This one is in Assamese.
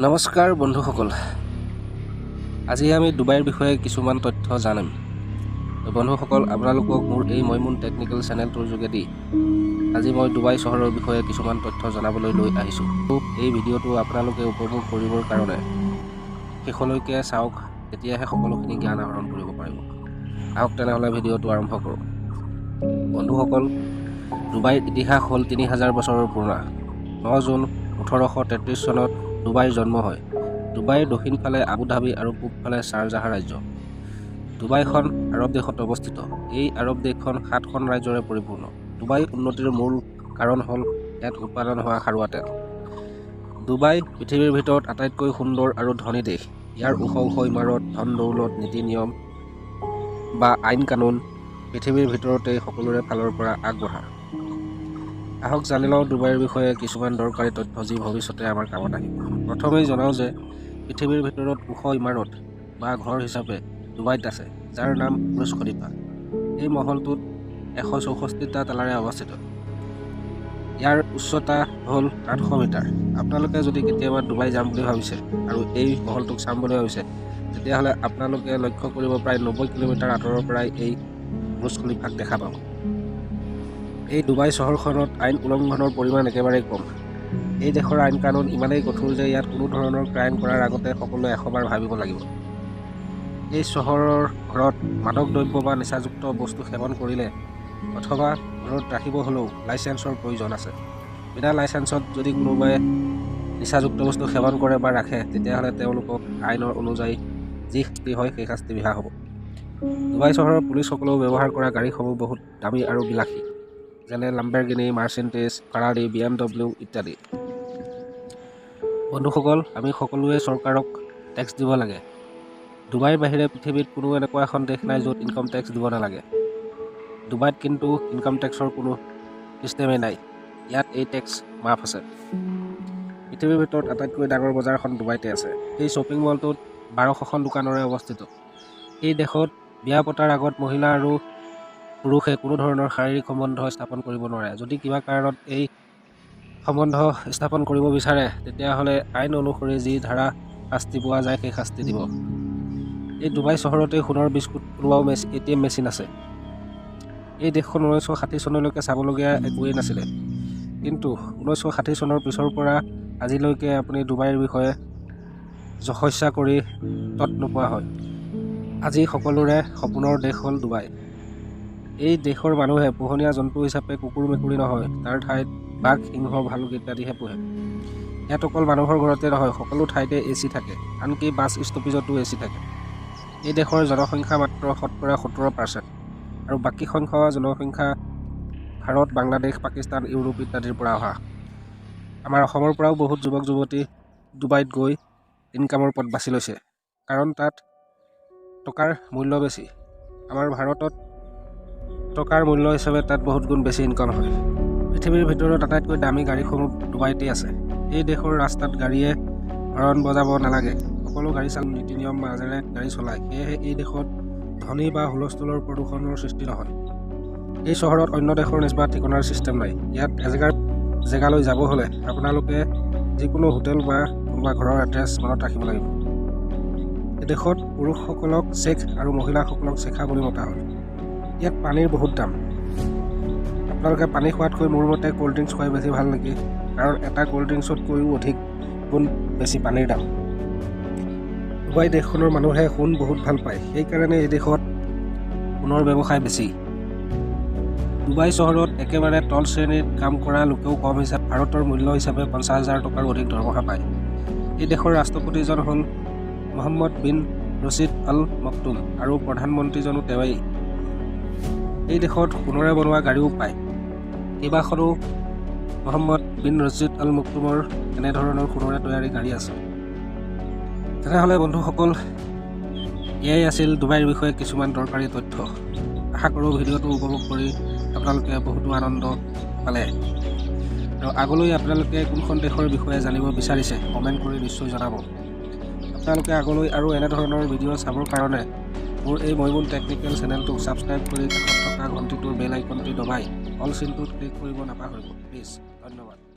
নমস্কাৰ বন্ধুসকল, আজি আমি ডুবাইৰ বিষয়ে কিছুমান তথ্য জানিম। বন্ধুসকল, আপোনালোকক মোৰ এই মইমুন টেকনিকেল চেনেলটোৰ যোগেদি আজি মই ডুবাই চহৰৰ বিষয়ে কিছুমান তথ্য জনাবলৈ লৈ আহিছোঁ। এই ভিডিঅ'টো আপোনালোকে উপভোগ কৰিবৰ কাৰণে শেষলৈকে চাওক, তেতিয়াহে সকলোখিনি জ্ঞান আহৰণ কৰিব পাৰিব। আহক তেনেহ'লে ভিডিঅ'টো আৰম্ভ কৰোঁ। বন্ধুসকল, ডুবাইৰ ইতিহাস হ'ল 3000 বছৰৰ পুৰণা। 9 জুন 1833 চনত ডুবাইৰ জন্ম হয়। ডুবাইৰ দক্ষিণ ফালে আবু ধাবি আৰু পূবফালে শ্বাৰজাহ ৰাজ্য। ডুবাইখন আৰৱ দেশত অৱস্থিত। এই আৰৱ দেশখন 7খন ৰাজ্যৰে পৰিপূৰ্ণ। ডুবাই উন্নতিৰ মূল কাৰণ হ'ল ইয়াত উৎপাদন হোৱা খাৰুৱা তেল। ডুবাই পৃথিৱীৰ ভিতৰত আটাইতকৈ সুন্দৰ আৰু ধনী দেশ। ইয়াৰ ওখ ওখ ইমাৰত, ধন দৌলত, নীতি নিয়ম বা আইন কানুন পৃথিৱীৰ ভিতৰতেই সকলোৰে ফালৰ পৰা আগবঢ়া। আহক জানি লওঁ ডুবাইৰ বিষয়ে কিছুমান দৰকাৰী তথ্য যি ভৱিষ্যতে আমাৰ কামত আহিব। প্ৰথমেই জনাওঁ যে পৃথিৱীৰ ভিতৰত ওখ ইমাৰত বা ঘৰ হিচাপে ডুবাইত আছে, যাৰ নাম বুৰ্জ খলিফা। এই মহলটোত 164টা তালাৰে অৱস্থিত। ইয়াৰ উচ্চতা হ'ল 800 মিটাৰ। আপোনালোকে যদি কেতিয়াবা ডুবাই যাম বুলি ভাবিছে আৰু এই মহলটোক চাম বুলি ভাবিছে, তেতিয়াহ'লে আপোনালোকে লক্ষ্য কৰিব প্ৰায় 90 কিলোমিটাৰ আঁতৰৰ পৰাই এই বুৰ্জ খলিফাক দেখা পাব। এই ডুবাই চহৰখনত আইন উলংঘনৰ পৰিমাণ একেবাৰেই কম। এই দেশৰ আইন কানুন ইমানেই কঠোৰ যে ইয়াত কোনো ধৰণৰ ক্ৰাইম কৰাৰ আগতে সকলোৱে 100 বাৰ ভাবিব লাগিব। এই চহৰৰ ঘৰত মাদক দ্ৰব্য বা নিচাযুক্ত বস্তু সেৱন কৰিলে অথবা ঘৰত ৰাখিব হ'লেও লাইচেন্সৰ প্ৰয়োজন আছে। বিনা লাইচেন্সত যদি কোনোবাই নিচাযুক্ত বস্তু সেৱন কৰে বা ৰাখে, তেতিয়াহ'লে তেওঁলোকক আইনৰ অনুযায়ী যি শাস্তি হয় সেই শাস্তি বিহা হ'ব। ডুবাই চহৰৰ পুলিচসকলেও ব্যৱহাৰ কৰা গাড়ীসমূহ বহুত দামী আৰু বিলাসী, যেনে লাম্বৰগিনি, মাৰ্চেণ্টেজ, ফাৰাৰী, BMW ইত্যাদি। বন্ধুসকল, আমি সকলোৱে চৰকাৰক টেক্স দিব লাগে। ডুবাইৰ বাহিৰে পৃথিৱীত কোনো এনেকুৱা এখন দেশ নাই য'ত ইনকাম টেক্স দিব নালাগে। ডুবাইত কিন্তু ইনকাম টেক্সৰ কোনো চিষ্টেমেই নাই। ইয়াত এই টেক্স মাফ আছে। পৃথিৱীৰ ভিতৰত আটাইতকৈ ডাঙৰ বজাৰখন ডুবাইতে আছে। এই শ্বপিং মলটোত 1200খন দোকানৰে অৱস্থিত। এই দেশত বিয়া পতাৰ আগত মহিলা আৰু পুৰুষে কোনো ধৰণৰ শাৰীৰিক সম্বন্ধ স্থাপন কৰিব নোৱাৰে। যদি কিবা কাৰণত এই সম্বন্ধ স্থাপন কৰিব বিচাৰে, তেতিয়াহ'লে আইন অনুসৰি যি ধাৰা শাস্তি পোৱা যায় সেই শাস্তি দিব। এই ডুবাই চহৰতে সোণৰ বিস্কুট ওলোৱাও ATM মেচিন আছে। এই দেশখন 1960 চনলৈকে চাবলগীয়া একোৱেই নাছিলে, কিন্তু 1960 চনৰ পিছৰ পৰা আজিলৈকে আপুনি ডুবাইৰ বিষয়ে যশস্যা কৰি তত নোপোৱা হয়। আজি সকলোৰে সপোনৰ দেশ হ'ল ডুবাই। এই দেশৰ মানুহে পোহনীয়া জন্তু হিচাপে কুকুৰ মেকুৰী নহয়, তাৰ ঠাইত বাঘ, সিংহ, ভালুক ইত্যাদিহে পোহে। ইয়াত অকল মানুহৰ ঘৰতে নহয়, সকলো ঠাইতে AC থাকে, আনকি বাছ ষ্টপেজতো AC থাকে। এই দেশৰ জনসংখ্যা মাত্ৰ 70% আৰু বাকী সংখ্যা জনসংখ্যা ভাৰত, বাংলাদেশ, পাকিস্তান, ইউৰোপ ইত্যাদিৰ পৰা অহা। আমাৰ অসমৰ পৰাও বহুত যুৱক যুৱতী ডুবাইত গৈ ইনকামৰ পথ বাছি লৈছে, কাৰণ তাত টকাৰ মূল্য বেছি। আমাৰ ভাৰতত টকাৰ মূল্য হিচাপে তাত বহুত গুণ বেছি ইনকাম হয়। পৃথিৱীৰ ভিতৰত আটাইতকৈ দামী গাড়ীসমূহ ডুবাইতেই আছে। এই দেশৰ ৰাস্তাত গাড়ীয়ে হৰণ বজাব নালাগে। সকলো গাড়ী চালক নীতি নিয়ম মাজেৰে গাড়ী চলায়। সেয়েহে এই দেশত ধ্বনি বা হুলস্থুলৰ প্ৰদূষণৰ সৃষ্টি নহয়। এই চহৰত অন্য দেশৰ নিচিনা ঠিকনাৰ ছিষ্টেম নাই। ইয়াত জেগালৈ যাব হ'লে আপোনালোকে যিকোনো হোটেল বা কোনোবা ঘৰৰ এড্ৰেছ মনত ৰাখিব লাগিব। এই দেশত পুৰুষসকলক শ্বেখ আৰু মহিলাসকলক শ্বেখা বুলি মতা হয়। ইয়াত পানীৰ বহুত দাম। আপোনালোকে পানী খোৱাতকৈ মোৰ মতে ক'ল্ড ড্ৰিংকছ খোৱাই বেছি ভাল নেকি, কাৰণ এটা ক'ল্ড ড্ৰিংকছতকৈও অধিক গুণ বেছি পানীৰ দাম। ডুবাই দেশখনৰ মানুহে সোণ বহুত ভাল পায়, সেইকাৰণে এই দেশত সোণৰ ব্যৱসায় বেছি। ডুবাই চহৰত একেবাৰে তল শ্ৰেণীত কাম কৰা লোকেও কম হিচাপে ভাৰতৰ মূল্য হিচাপে 50,000 টকাৰ অধিক দৰমহা পায়। এই দেশৰ ৰাষ্ট্ৰপতিজন হ'ল মহম্মদ বিন ৰছিদ আল মকটুম আৰু প্ৰধানমন্ত্ৰীজনো তেওঁৱেই। এই দেশত সোণৰে বনোৱা গাড়ীও পায়। কেইবাখনো মহম্মদ বিন ৰছিদ আল মকটুমৰ এনেধৰণৰ সোণৰে তৈয়াৰী গাড়ী আছে। তেনেহ'লে বন্ধুসকল, এয়াই আছিল ডুবাইৰ বিষয়ে কিছুমান দৰকাৰী তথ্য। আশা কৰোঁ ভিডিঅ'টো উপভোগ কৰি আপোনালোকে বহুতো আনন্দ পালে। আৰু আগলৈ আপোনালোকে কোনখন দেশৰ বিষয়ে জানিব বিচাৰিছে কমেণ্ট কৰি নিশ্চয় জনাব। আপোনালোকে আগলৈ আৰু এনেধৰণৰ ভিডিঅ' চাবৰ কাৰণে মোৰ এই মইমুন টেকনিকেল চেনেলটোক ছাবস্ক্ৰাইব কৰি কাষত থকা ঘণ্টিটোৰ বেল আইকনটি দবাই অল চিনটোত ক্লিক কৰিব নাপাহৰিব প্লিজ। ধন্যবাদ।